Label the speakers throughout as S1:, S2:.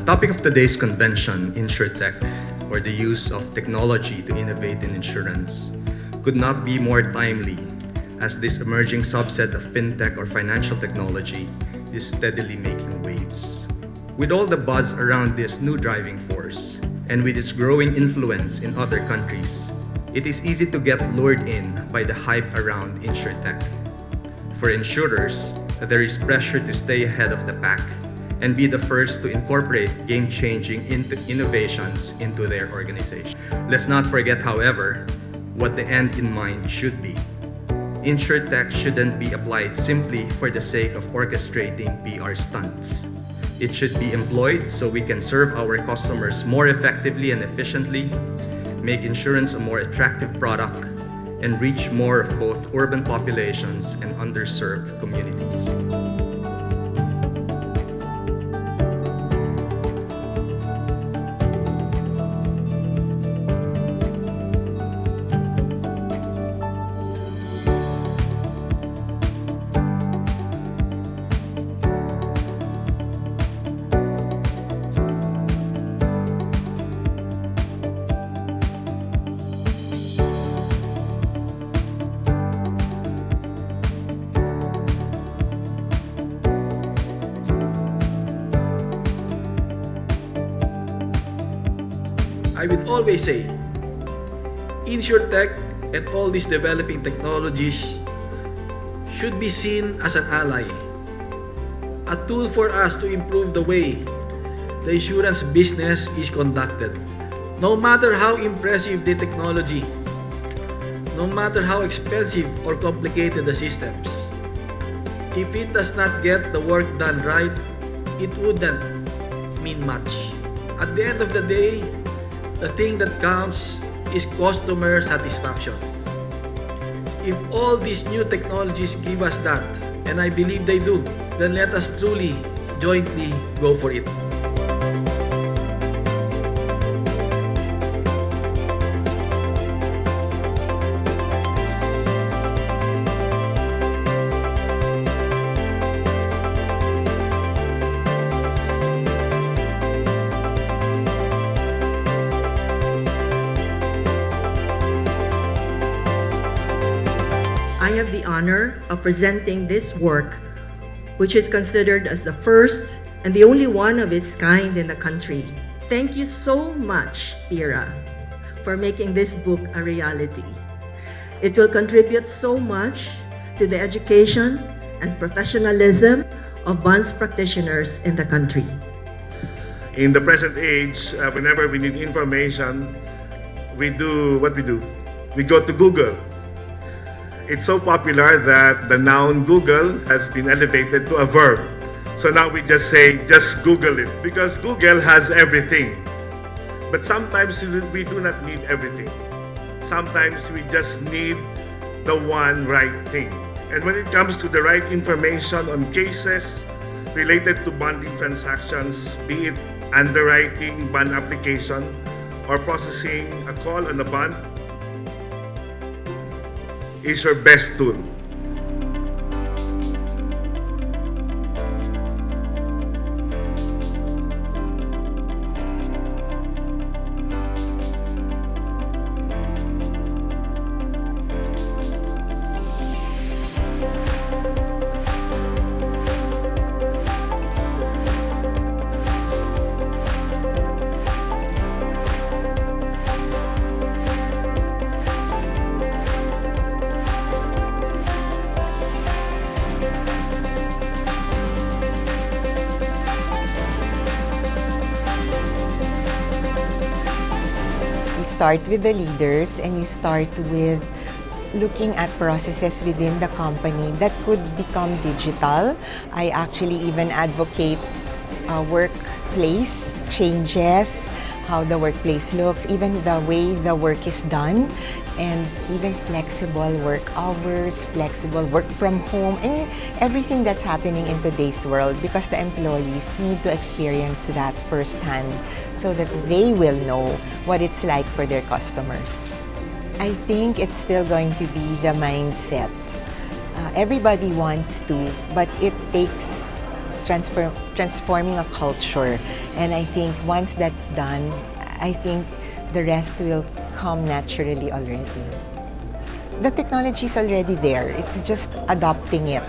S1: topic of today's convention, Insurtech, or the use of technology to innovate in insurance, could not be more timely as this emerging subset of fintech or financial technology is steadily making waves. With all the buzz around this new driving force, and with its growing influence in other countries, it is easy to get lured in by the hype around Insurtech. For insurers, there is pressure to stay ahead of the pack and be the first to incorporate game-changing innovations into their organization. Let's not forget, however, what the end in mind should be. Insurtech shouldn't be applied simply for the sake of orchestrating PR stunts. It should be employed so we can serve our customers more effectively and efficiently, make insurance a more attractive product, and reach more of both urban populations and underserved communities.
S2: I would always say, Insurtech and all these developing technologies should be seen as an ally, a tool for us to improve the way the insurance business is conducted. No matter how impressive the technology, no matter how expensive or complicated the systems, if it does not get the work done right, it wouldn't mean much. At the end of the day, the thing that counts is customer satisfaction. If all these new technologies give us that, and I believe they do, then let us truly, jointly go for it.
S3: I have the honor of presenting this work, which is considered as the first and the only one of its kind in the country. Thank you so much, PIRA, for making this book a reality. It will contribute so much to the education and professionalism of bonds practitioners in the country.
S4: In the present age, whenever we need information, we do what we do. We go to Google. It's so popular that the noun Google has been elevated to a verb. So now we just say, just Google it, because Google has everything. But sometimes we do not need everything. Sometimes we just need the one right thing. And when it comes to the right information on cases related to bonding transactions, be it underwriting bond application or processing a call on a bond, is your best tool.
S5: Start with the leaders and you start with looking at processes within the company that could become digital. I actually even advocate workplace changes, how the workplace looks, even the way the work is done, and even flexible work hours, flexible work from home, and everything that's happening in today's world, because the employees need to experience that firsthand so that they will know what it's like for their customers. I think it's still going to be the mindset. Everybody wants to, but it takes transforming a culture. And I think once that's done, I think the rest will come naturally already. The technology is already there. It's just adopting it.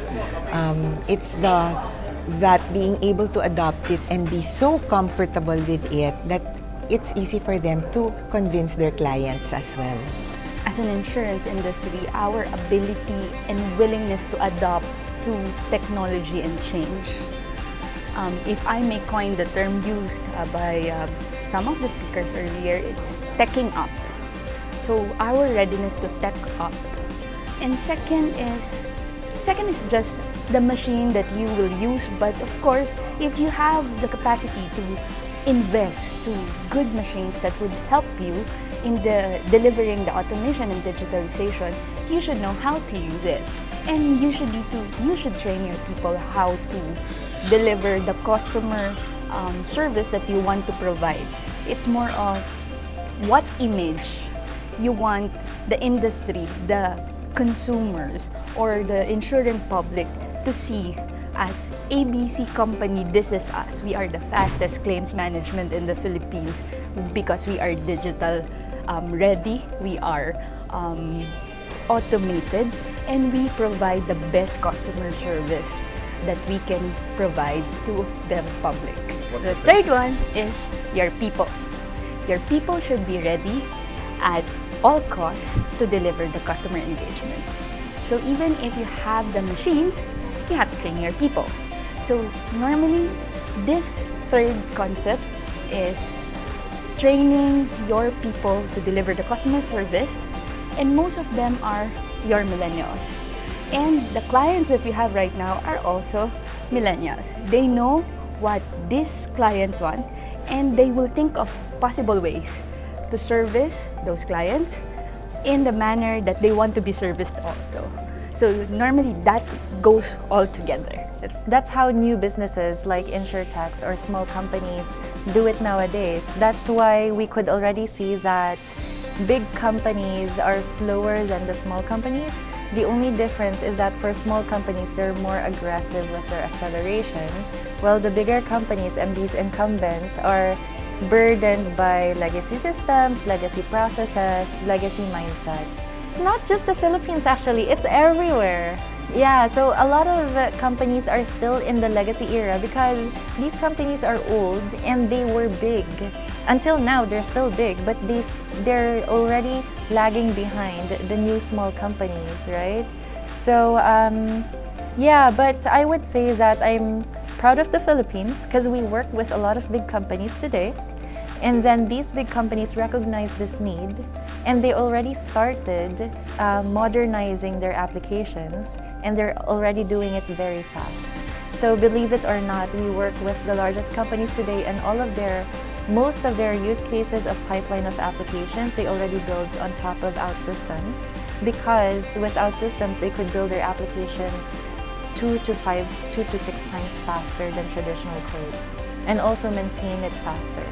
S5: It's that being able to adopt it and be so comfortable with it that it's easy for them to convince their clients as well.
S6: As an insurance industry, our ability and willingness to adapt to technology and change. If I may coin the term used by some of the speakers earlier, it's teching up. So our readiness to tech up. And second is just the machine that you will use. But of course, if you have the capacity to invest to good machines that would help you in the delivering the automation and digitalization, you should know how to use it. And you should train your people how to deliver the customer service that you want to provide. It's more of what image you want the industry, the consumers, or the insurance public to see as ABC company. This is us. We are the fastest claims management in the Philippines because we are digital ready, we are automated, and we provide the best customer service that we can provide to the public. The third one is your people. Your people should be ready at all costs to deliver the customer engagement. So even if you have the machines, you have to train your people. So normally, this third concept is training your people to deliver the customer service, and most of them are your millennials. And the clients that we have right now are also millennials. They know what these clients want, and they will think of possible ways to service those clients in the manner that they want to be serviced also. So normally that goes all together.
S7: That's how new businesses like insurtechs or small companies do it nowadays. That's why we could already see that big companies are slower than the small companies. The only difference is that for small companies, they're more aggressive with their acceleration, while the bigger companies and these incumbents are burdened by legacy systems, legacy processes, legacy mindset. It's not just the Philippines actually, it's everywhere. Yeah, so a lot of companies are still in the legacy era because these companies are old and they were big. Until now, they're still big, but they're already lagging behind the new small companies, right? So, yeah, but I would say that I'm proud of the Philippines because we work with a lot of big companies today. And then these big companies recognize this need and they already started modernizing their applications, and they're already doing it very fast. So believe it or not, we work with the largest companies today, and most of their use cases of pipeline of applications, they already build on top of OutSystems, because with OutSystems, they could build their applications 2 to 6 times faster than traditional code, and also maintain it faster.